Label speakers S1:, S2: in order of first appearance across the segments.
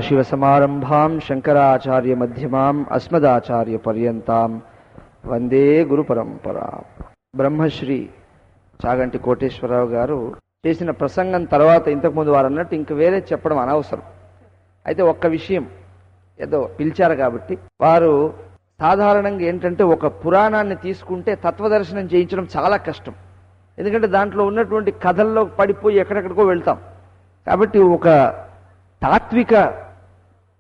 S1: శివసమారంభాం శంకరాచార్యమధ్యమాం అస్మదాచార్యపర్యంతాం వందే గురు పరంపరా. బ్రహ్మశ్రీ చాగంటి కోటేశ్వరరావు గారు చేసిన ప్రసంగం తర్వాత ఇంతకుముందు వారు అన్నట్టు ఇంక వేరే చెప్పడం అనవసరం. అయితే ఒక్క విషయం, ఏదో పిలిచారు కాబట్టి, వారు సాధారణంగా ఏంటంటే ఒక పురాణాన్ని తీసుకుంటే తత్వదర్శనం చేయించడం చాలా కష్టం. ఎందుకంటే దాంట్లో ఉన్నటువంటి కథల్లో పడిపోయి ఎక్కడెక్కడికో వెళ్తాం. కాబట్టి ఒక తాత్విక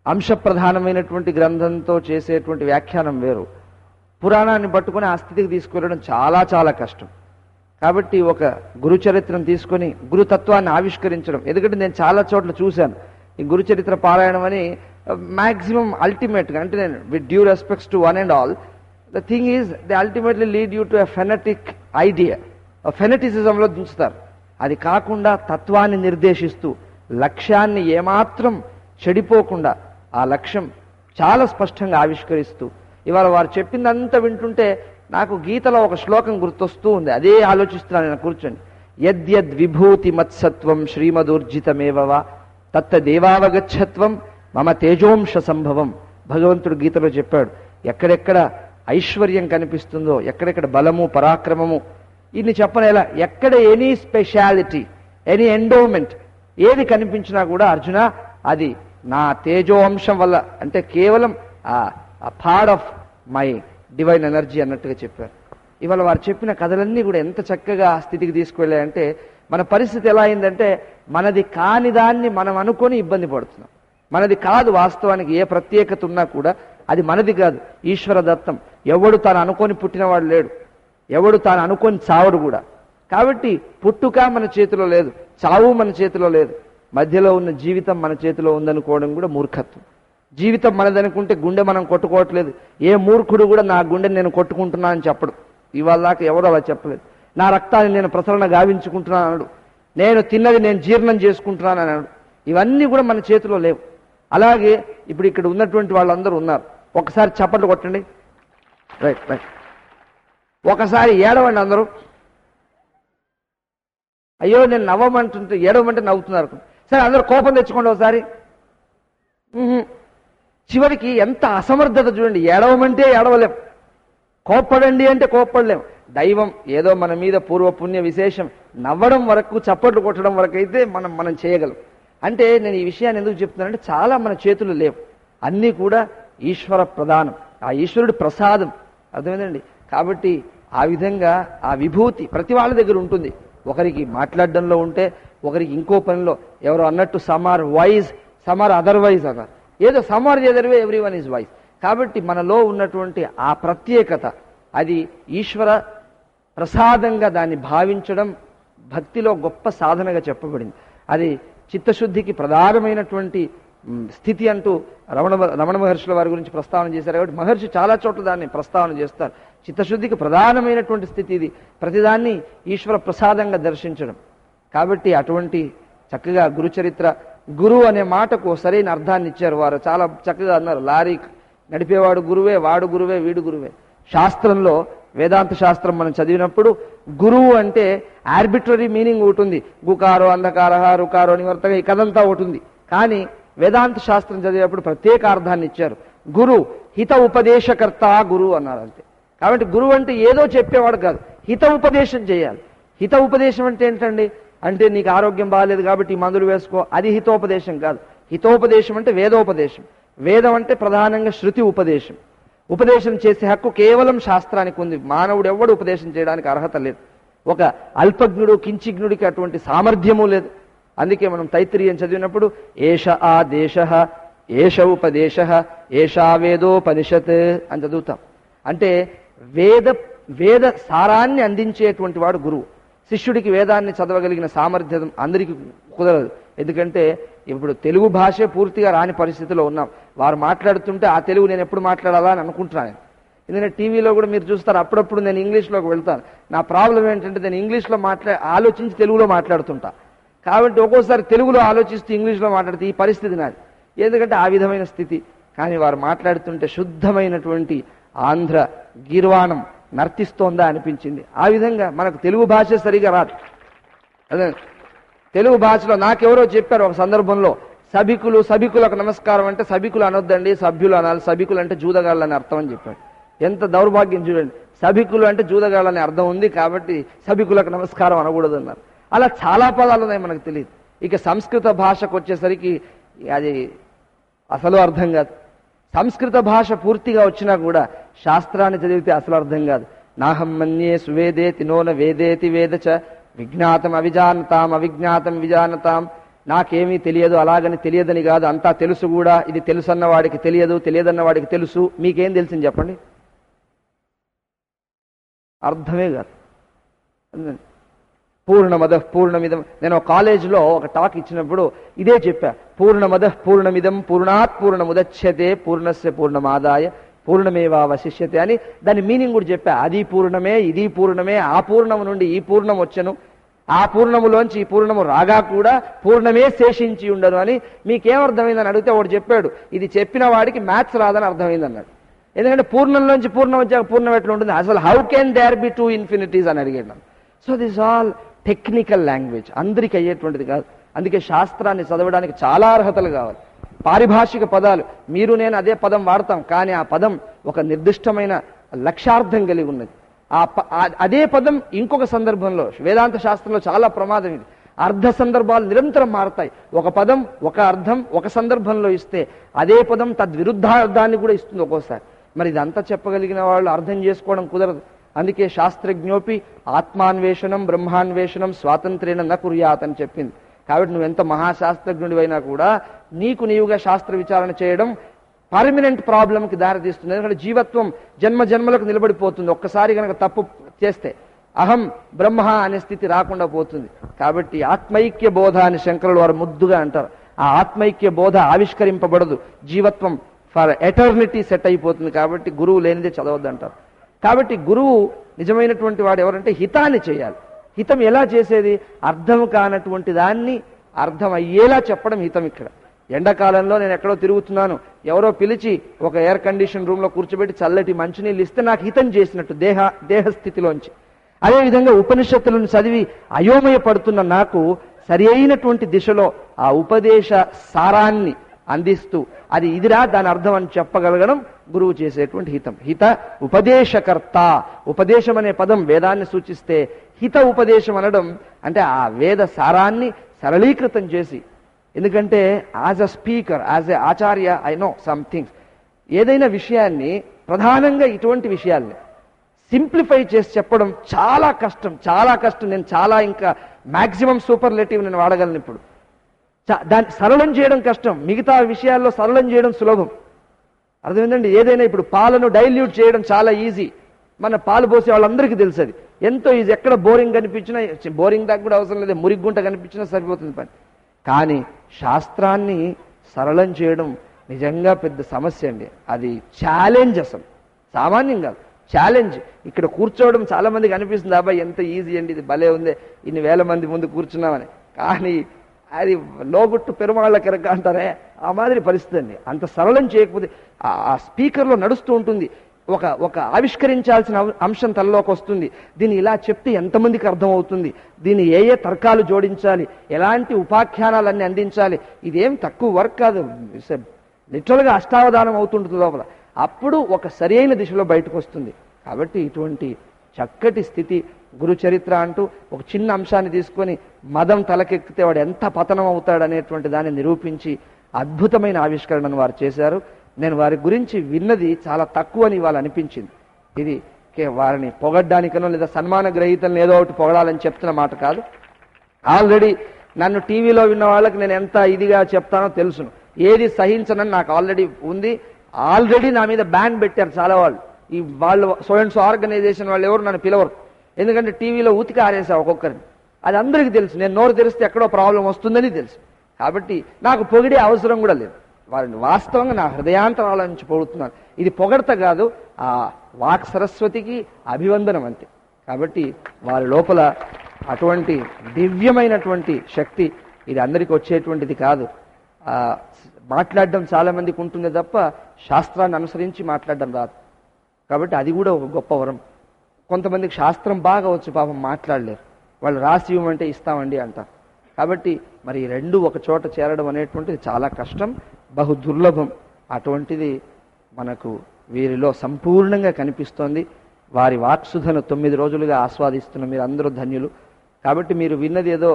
S1: అంశప్రధానమైనటువంటి గ్రంథంతో చేసేటువంటి వ్యాఖ్యానం వేరు, పురాణాన్ని పట్టుకుని ఆ స్థితికి తీసుకువెళ్ళడం చాలా చాలా కష్టం. కాబట్టి ఒక గురు చరిత్రను తీసుకొని గురుతత్వాన్ని ఆవిష్కరించడం, ఎందుకంటే నేను చాలా చోట్ల చూశాను ఈ గురు చరిత్ర పారాయణం అని మ్యాక్సిమం అల్టిమేట్గా, అంటే నేను with due respects to one and all, the thing is they ultimately lead you to a fanatic idea, ఫెనటిసిజంలో దించుతారు. అది కాకుండా తత్వాన్ని నిర్దేశిస్తూ లక్ష్యాన్ని ఏమాత్రం చెడిపోకుండా ఆ లక్ష్యం చాలా స్పష్టంగా ఆవిష్కరిస్తూ, ఇవాళ వారు చెప్పిందంతా వింటుంటే నాకు గీతలో ఒక శ్లోకం గుర్తొస్తూ ఉంది. అదే ఆలోచిస్తున్నాను నేను కూర్చొని. యద్యద్ విభూతి మత్సత్వం శ్రీమదూర్జితమేవవా తత్తదేవావగచ్చత్వం మమ తేజోంశ సంభవం. భగవంతుడు గీతలో చెప్పాడు, ఎక్కడెక్కడ ఐశ్వర్యం కనిపిస్తుందో, ఎక్కడెక్కడ బలము పరాక్రమము, ఇన్ని చెప్పనేలా, ఎక్కడ ఎనీ స్పెషాలిటీ, ఎనీ ఎండోమెంట్ ఏది కనిపించినా కూడా అర్జున అది నా తేజో అంశం వల్ల, అంటే కేవలం part of my divine energy అన్నట్టుగా చెప్పారు. ఇవాళ వారు చెప్పిన కథలన్నీ కూడా ఎంత చక్కగా ఆ స్థితికి తీసుకువెళ్ళాయంటే, మన పరిస్థితి ఎలా అయిందంటే మనది కాని దాన్ని మనం అనుకొని ఇబ్బంది పడుతున్నాం. మనది కాదు వాస్తవానికి, ఏ ప్రత్యేకత ఉన్నా కూడా అది మనది కాదు, ఈశ్వర దత్తం. ఎవడు తాను అనుకొని పుట్టినవాడు లేడు, ఎవడు తాను అనుకొని చావడు కూడా. కాబట్టి పుట్టుక మన చేతిలో లేదు, చావు మన చేతిలో లేదు, మధ్యలో ఉన్న జీవితం మన చేతిలో ఉందనుకోవడం కూడా మూర్ఖత్వం. జీవితం మనదనుకుంటే గుండె మనం కొట్టుకోవట్లేదు. ఏ మూర్ఖుడు కూడా నా గుండెని నేను కొట్టుకుంటున్నానని చెప్పడు. ఇవాళ దాకా ఎవరు అలా చెప్పలేదు. నా రక్తాన్ని నేను ప్రసరణ గావించుకుంటున్నాను అన్నాడు. నేను తిన్నది నేను జీర్ణం చేసుకుంటున్నాను అన్నాడు. ఇవన్నీ కూడా మన చేతిలో లేవు. అలాగే ఇప్పుడు ఇక్కడ ఉన్నటువంటి వాళ్ళందరూ ఉన్నారు. ఒకసారి చప్పట్లు కొట్టండి. Right right. ఒకసారి ఏడవండి అందరూ. అయ్యో నేను నవ్వమంటుంటే ఏడవమంటే నవ్వుతున్నారు. సరే అందరూ కోపం తెచ్చుకోండి ఒకసారి. చివరికి ఎంత అసమర్థత చూడండి. ఏడవమంటే ఏడవలేం, కోప్పడండి అంటే కోప్పడలేం. దైవం ఏదో మన మీద పూర్వపుణ్య విశేషం, నవ్వడం వరకు చప్పట్లు కొట్టడం వరకు అయితే మనం చేయగలం. అంటే నేను ఈ విషయాన్ని ఎందుకు చెప్తున్నానంటే చాలా మన చేతులు లేవు, అన్నీ కూడా ఈశ్వర ప్రదానం, ఆ ఈశ్వరుడి ప్రసాదం. అర్థమైందండి. కాబట్టి ఆ విధంగా ఆ విభూతి ప్రతి వాళ్ళ దగ్గర ఉంటుంది. ఒకరికి మాట్లాడడంలో ఉంటే, ఒకరికి ఇంకో పనిలో. ఎవరో అన్నట్టు some are wise, some are otherwise అన్నారు. ఏదో some are either way, everyone is wise. కాబట్టి మనలో ఉన్నటువంటి ఆ ప్రత్యేకత, అది ఈశ్వర ప్రసాదంగా దాన్ని భావించడం భక్తిలో గొప్ప సాధనగా చెప్పబడింది. అది చిత్తశుద్ధికి ప్రధానమైనటువంటి స్థితి అంటూ రమణ మహర్షుల వారి గురించి ప్రస్తావన చేశారు. కాబట్టి మహర్షి చాలా చోట్ల దాన్ని ప్రస్తావన చేస్తారు. చిత్తశుద్ధికి ప్రధానమైనటువంటి స్థితి ఇది, ప్రతిదాన్ని ఈశ్వర ప్రసాదంగా దర్శించడం. కాబట్టి అటువంటి చక్కగా గురుచరిత్ర, గురువు అనే మాటకు సరైన అర్థాన్ని ఇచ్చారు వారు. చాలా చక్కగా అన్నారు, లారీ నడిపేవాడు గురువే, వాడు గురువే, వీడు గురువే. శాస్త్రంలో వేదాంత శాస్త్రం మనం చదివినప్పుడు గురువు అంటే ఆర్బిట్రరీ మీనింగ్ ఒకటి ఉంది. గుకారో అంధకార రుకారో నివర్తక, ఈ కథంతా ఒకటి ఉంది. కానీ వేదాంత శాస్త్రం చదివేటప్పుడు ప్రత్యేక అర్థాన్ని ఇచ్చారు. గురు హిత ఉపదేశకర్త గురువు అన్నారు అంతే. కాబట్టి గురువు అంటే ఏదో చెప్పేవాడు కాదు, హిత ఉపదేశం చేయాలి. హిత ఉపదేశం అంటే ఏంటండి? అంటే నీకు ఆరోగ్యం బాగాలేదు కాబట్టి ఈ మందులు వేసుకో, అది హితోపదేశం కాదు. హితోపదేశం అంటే వేదోపదేశం. వేదం అంటే ప్రధానంగా శృతి ఉపదేశం. ఉపదేశం చేసే హక్కు కేవలం శాస్త్రానికి ఉంది. మానవుడు ఎవడు ఉపదేశం చేయడానికి అర్హత లేదు. ఒక అల్పజ్ఞుడు కించిజ్ఞుడికి అటువంటి సామర్థ్యము లేదు. అందుకే మనం తైత్తిరీయం చదివినప్పుడు ఏష ఆ దేశ, ఏష ఉపదేశ, ఏషా వేదోపనిషత్ అని చదువుతాం. అంటే వేద సారాన్ని అందించేటువంటి వాడు గురువు. శిష్యుడికి వేదాన్ని చదవగలిగిన సామర్థ్యం అందరికీ కుదరదు. ఎందుకంటే ఇప్పుడు తెలుగు భాషే పూర్తిగా రాని పరిస్థితిలో ఉన్నాం. వారు మాట్లాడుతుంటే ఆ తెలుగు నేను ఎప్పుడు మాట్లాడాలా అని అనుకుంటున్నాను. ఎందుకంటే టీవీలో కూడా మీరు చూస్తారు, అప్పుడప్పుడు నేను ఇంగ్లీష్లోకి వెళ్తాను. నా ప్రాబ్లం ఏంటంటే నేను ఇంగ్లీష్లో ఆలోచించి తెలుగులో మాట్లాడుతుంటా. కాబట్టి ఒక్కోసారి తెలుగులో ఆలోచిస్తూ ఇంగ్లీష్లో మాట్లాడితే ఈ పరిస్థితి నాది. ఎందుకంటే ఆ విధమైన స్థితి. కానీ వారు మాట్లాడుతుంటే శుద్ధమైనటువంటి ఆంధ్ర గీర్వాణం నర్తిస్తోందా అనిపించింది. ఆ విధంగా మనకు తెలుగు భాష సరిగా రాదు. అదే తెలుగు భాషలో నాకెవరో చెప్పారు ఒక సందర్భంలో, సభికులకు నమస్కారం అంటే సభికులు అనొద్దండి, సభ్యులు అనాలి. సభికులు అంటే జూదగాళ్ళని అర్థం అని చెప్పాడు. ఎంత దౌర్భాగ్యం చూడండి. సభికులు అంటే జూదగాళ్ళని అర్థం ఉంది కాబట్టి సభికులకు నమస్కారం అనకూడదు అన్నారు. అలా చాలా పదాలు ఉన్నాయి, మనకు తెలియదు. ఇక సంస్కృత భాషకు వచ్చేసరికి అది అసలు అర్థం కాదు. సంస్కృత భాష పూర్తిగా వచ్చినా కూడా శాస్త్రాన్ని చదివితే అసలు అర్థం కాదు. నాహం మన్యే సువేదేతి నోన వేదేతి వేదచ విజ్ఞాతం అవిజానతాం అవిజ్ఞాతం విజానతాం. నాకేమీ తెలియదు, అలాగని తెలియదని కాదు, అంతా తెలుసు కూడా. ఇది తెలుసు అన్న వాడికి తెలియదు, తెలియదన్న వాడికి తెలుసు. మీకేం తెలిసింది చెప్పండి? అర్థమే కాదు. పూర్ణమదః పూర్ణమిదం. నేను కాలేజీలో ఒక టాక్ ఇచ్చినప్పుడు ఇదే చెప్పా. పూర్ణమదః పూర్ణమిదం పూర్ణాత్ పూర్ణముదచ్యతే పూర్ణస్య పూర్ణమాదాయ పూర్ణమేవావశిష్యతే అని దాని మీనింగ్ కూడా చెప్పా. అది పూర్ణమే, ఇది పూర్ణమే. ఆ పూర్ణము నుండి ఈ పూర్ణం వచ్చను, ఆ పూర్ణములోంచి ఈ పూర్ణము రాగా కూడా పూర్ణమే శేషించి ఉండను అని. మీకేమర్థమైందని అడిగితే వాడు చెప్పాడు, ఇది చెప్పిన వాడికి మ్యాథ్స్ రాదని అర్థమైంది అన్నాడు. ఎందుకంటే పూర్ణంలోంచి పూర్ణం వచ్చాక పూర్ణం ఎట్లా ఉంటుంది, అసలు how can there be 2 infinities అని అడిగాడు. So this all technical language, అందరికి అయ్యేటువంటిది కాదు. అందుకే శాస్త్రాన్ని చదవడానికి చాలా అర్హతలు కావాలి. పారిభాషిక పదాలు, మీరు నేను అదే పదం వాడతాం, కానీ ఆ పదం ఒక నిర్దిష్టమైన లక్ష్యార్థం కలిగి ఉన్నది. అదే పదం ఇంకొక సందర్భంలో, వేదాంత శాస్త్రంలో చాలా ప్రమాదం ఇది. అర్థ సందర్భాలు నిరంతరం మారతాయి. ఒక పదం ఒక అర్థం ఒక సందర్భంలో ఇస్తే అదే పదం తద్విరుద్ధార్థాన్ని కూడా ఇస్తుంది ఒక్కోసారి. మరి ఇదంతా చెప్పగలిగిన వాళ్ళు అర్థం చేసుకోవడం కుదరదు. అందుకే శాస్త్రజ్ఞోపి ఆత్మాన్వేషణం బ్రహ్మాన్వేషణం స్వాతంత్ర్యేణ న కుర్యాత్ అని చెప్పింది. కాబట్టి నువ్వెంత మహాశాస్త్రజ్ఞుడివైనా కూడా నీకు నీవుగా శాస్త్ర విచారణ చేయడం పర్మనెంట్ ప్రాబ్లంకి దారితీస్తుంది. ఎందుకంటే జీవత్వం జన్మ జన్మలకు నిలబడిపోతుంది. ఒక్కసారి కనుక తప్పు చేస్తే అహం బ్రహ్మ అనే స్థితి రాకుండా పోతుంది. కాబట్టి ఆత్మైక్య బోధ అని శంకరులు వారు ముద్దుగా అంటారు. ఆ ఆత్మైక్య బోధ ఆవిష్కరింపబడదు, జీవత్వం ఫర్ ఎటర్నిటీ సెట్ అయిపోతుంది. కాబట్టి గురువు లేనిదే చదవద్దంటారు. కాబట్టి గురువు నిజమైనటువంటి వాడు ఎవరంటే హితాన్ని చేయాలి. హితం ఎలా చేసేది? అర్థం కానటువంటి దాన్ని అర్థం అయ్యేలా చెప్పడం హితం. ఇక్కడ ఎండాకాలంలో నేను ఎక్కడో తిరుగుతున్నాను, ఎవరో పిలిచి ఒక ఎయిర్ కండిషన్ రూమ్ లో కూర్చోబెట్టి చల్లటి మంచినీళ్ళు ఇస్తే నాకు హితం చేసినట్టు దేహస్థితిలోంచి. అదేవిధంగా ఉపనిషత్తులను చదివి అయోమయపడుతున్న నాకు సరి అయినటువంటి దిశలో ఆ ఉపదేశ సారాన్ని అందిస్తూ అది ఇదిరా దాని అర్థం అని చెప్పగలగడం గురువు చేసేటువంటి హితం. హిత ఉపదేశకర్త. ఉపదేశం అనే పదం వేదాన్ని సూచిస్తే హిత ఉపదేశం అనడం అంటే ఆ వేద సారాన్ని సరళీకృతం చేసి. ఎందుకంటే as a speaker, as a Acharya, I know some things. ఏదైనా విషయాన్ని ప్రధానంగా ఇటువంటి విషయాల్ని సింప్లిఫై చేసి చెప్పడం చాలా కష్టం, చాలా కష్టం. నేను చాలా ఇంకా మాక్సిమం సూపర్లేటివ్ నేను వాడగలను. ఇప్పుడు దాన్ని సరళం చేయడం కష్టం, మిగతా విషయాల్లో సరళం చేయడం సులభం. అర్థమైందండి? ఏదైనా ఇప్పుడు పాలను డైల్యూట్ చేయడం చాలా ఈజీ. మన పాలు పోసే వాళ్ళందరికీ తెలుసు అది ఎంతో ఈజీ. ఎక్కడ బోరింగ్ కనిపించినా, బోరింగ్ దాకా కూడా అవసరం లేదు, మురిగ్గుంట కనిపించినా సరిపోతుంది పని. కానీ శాస్త్రాన్ని సరళం చేయడం నిజంగా పెద్ద సమస్య అండి. అది ఛాలెంజ్, అసలు సామాన్యం కాదు, ఛాలెంజ్. ఇక్కడ కూర్చోవడం చాలా మందికి అనిపిస్తుంది, అబ్బాయి ఎంత ఈజీ అండి, ఇది భలే ఉంది, ఇన్ని వేల మంది ముందు కూర్చున్నామని. కానీ అది లోగుట్టు పెరుమాళ్ళ కెరక అంటారే, ఆ మాదిరి పరిస్థితి అండి. అంత సరళం చేయకపోతే ఆ స్పీకర్లో నడుస్తూ ఉంటుంది, ఒక ఆవిష్కరించాల్సిన అంశం తనలోకి వస్తుంది. దీన్ని ఇలా చెప్తే ఎంతమందికి అర్థమవుతుంది, దీన్ని ఏ ఏ తర్కాలు జోడించాలి, ఎలాంటి ఉపాఖ్యానాలన్నీ అందించాలి. ఇదేం తక్కువ వర్క్ కాదు, లిటరల్గా అష్టావధానం అవుతుంటుంది లోపల. అప్పుడు ఒక సరైన దిశలో బయటకు వస్తుంది. కాబట్టి ఇటువంటి చక్కటి స్థితి గురు చరిత్ర అంటూ ఒక చిన్న అంశాన్ని తీసుకొని మదం తలకెక్కితే వాడు ఎంత పతనం అవుతాడనేటువంటి దాన్ని నిరూపించి అద్భుతమైన ఆవిష్కరణను వారు చేశారు. నేను వారి గురించి విన్నది చాలా తక్కువ అని ఇవాళ అనిపించింది. ఇది వారిని పొగడ్డానికనో లేదా సన్మాన గ్రహీతలను ఏదో ఒకటి పొగడాలని చెప్తున్న మాట కాదు. ఆల్రెడీ నన్ను టీవీలో విన్న వాళ్ళకి నేను ఎంత ఇదిగా చెప్తానో తెలుసును. ఏది సహించనని నాకు ఆల్రెడీ ఉంది. ఆల్రెడీ నా మీద బ్యాన్ పెట్టారు చాలా వాళ్ళు. ఈ వాళ్ళు సో ఆర్గనైజేషన్ వాళ్ళు ఎవరు నన్ను పిలవరు. ఎందుకంటే టీవీలో ఉతికి ఆరేసా ఒక్కొక్కరిని. అది అందరికీ తెలుసు. నేను నోరు తెరిస్తే ఎక్కడో ప్రాబ్లం వస్తుందని తెలుసు. కాబట్టి నాకు పొగిడే అవసరం కూడా లేదు. వారిని వాస్తవంగా నా హృదయాంతరాల నుంచి పొగుడుతున్నాను. ఇది పొగడత కాదు, ఆ వాక్ సరస్వతికి అభివందనం అంతే. కాబట్టి వారి లోపల అటువంటి దివ్యమైనటువంటి శక్తి, ఇది అందరికీ వచ్చేటువంటిది కాదు. మాట్లాడడం చాలా మందికి ఉంటుంది తప్ప శాస్త్రాన్ని అనుసరించి మాట్లాడడం రాదు. కాబట్టి అది కూడా ఒక గొప్ప వరం. కొంతమందికి శాస్త్రం బాగా వచ్చు, పాపం మాట్లాడలేరు. వాళ్ళు రాసి ఇవ్వమంటే ఇస్తామండి అంటారు. కాబట్టి మరి ఈ రెండు ఒక చోట చేరడం అనేటువంటిది చాలా కష్టం, బహు దుర్లభం. అటువంటిది మనకు వీరిలో సంపూర్ణంగా కనిపిస్తోంది. వారి వాక్సుధను 9 రోజులుగా ఆస్వాదిస్తున్న మీరు అందరూ ధన్యులు. కాబట్టి మీరు విన్నది ఏదో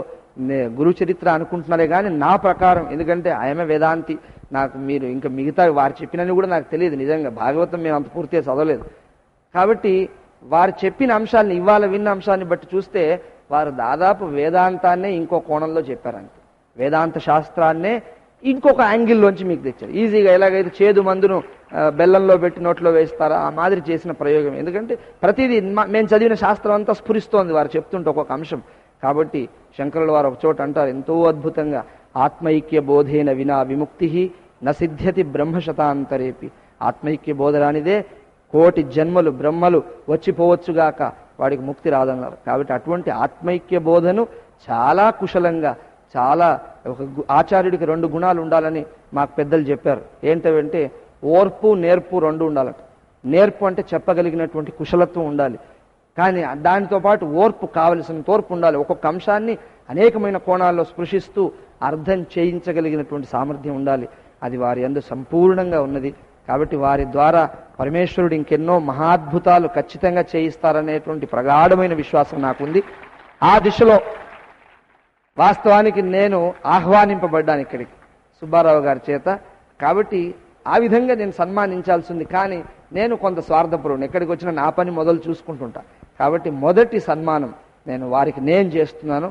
S1: గురు చరిత్ర అనుకుంటున్నారే కానీ నా ప్రకారం, ఎందుకంటే ఆయమే వేదాంతి, నాకు మీరు ఇంకా మిగతా వారు చెప్పినని కూడా నాకు తెలియదు. నిజంగా భాగవతం మేము అంత పూర్తిగా చదవలేదు. కాబట్టి వారు చెప్పిన అంశాన్ని, ఇవాళ విన్న అంశాన్ని బట్టి చూస్తే వారు దాదాపు వేదాంతాన్నే ఇంకో కోణంలో చెప్పారంతే. వేదాంత శాస్త్రాన్నే ఇంకొక యాంగిల్లోంచి మీకు తెచ్చారు. ఈజీగా ఎలాగైతే చేదు మందును బెల్లంలో పెట్టి నోట్లో వేస్తారా ఆ మాదిరి చేసిన ప్రయోగం. ఎందుకంటే ప్రతిదీ మేము చదివిన శాస్త్రం అంతా స్ఫురిస్తోంది వారు చెప్తుంటే ఒక్కొక్క అంశం. కాబట్టి శంకరుల వారు ఒక చోట అంటారు ఎంతో అద్భుతంగా, ఆత్మైక్య బోధేన వినా విముక్తి న సిద్ధ్యతి బ్రహ్మశతాంతరేపి. ఆత్మైక్య బోధ రానిదే కోటి జన్మలు బ్రహ్మలు వచ్చిపోవచ్చుగాక వాడికి ముక్తి రాదన్నారు. కాబట్టి అటువంటి ఆత్మైక్య బోధను చాలా కుశలంగా, చాలా ఒక ఆచార్యుడికి 2 గుణాలు ఉండాలని మాకు పెద్దలు చెప్పారు. ఏంటంటే ఓర్పు నేర్పు 2 ఉండాలట. నేర్పు అంటే చెప్పగలిగినటువంటి కుశలత్వం ఉండాలి, కానీ దానితో పాటు ఓర్పు, కావలసిన తోర్పు ఉండాలి. ఒక్కొక్క అంశాన్ని అనేకమైన కోణాల్లో స్పృశిస్తూ అర్థం చేయించగలిగినటువంటి సామర్థ్యం ఉండాలి. అది వారి యందు సంపూర్ణంగా ఉన్నది. కాబట్టి వారి ద్వారా పరమేశ్వరుడు ఇంకెన్నో మహాద్భుతాలు ఖచ్చితంగా చేయిస్తారనేటువంటి ప్రగాఢమైన విశ్వాసం నాకుంది. ఆ దిశలో వాస్తవానికి నేను ఆహ్వానింపబడ్డాను ఇక్కడికి సుబ్బారావు గారి చేత. కాబట్టి ఆ విధంగా నేను సన్మానించాల్సింది, కానీ నేను కొంత స్వార్థపరుని, ఎక్కడికి వచ్చినా నా పని మొదలు చూసుకుంటుంటా. కాబట్టి మొదటి సన్మానం వారికి నేను చేస్తున్నాను.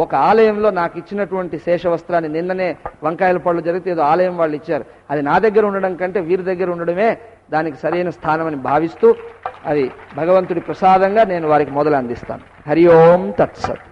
S1: ఒక ఆలయంలో నాకు ఇచ్చినటువంటి శేషవస్త్రాన్ని నిన్ననే వంకాయల పళ్ళు జరిగితే ఏదో ఆలయం వాళ్ళు ఇచ్చారు, అది నా దగ్గర ఉండడం కంటే వీరి దగ్గర ఉండడమే దానికి సరైన స్థానమని భావిస్తూ అది భగవంతుడి ప్రసాదంగా నేను వారికి మొదలు అందిస్తాను. హరి ఓం తత్సత్.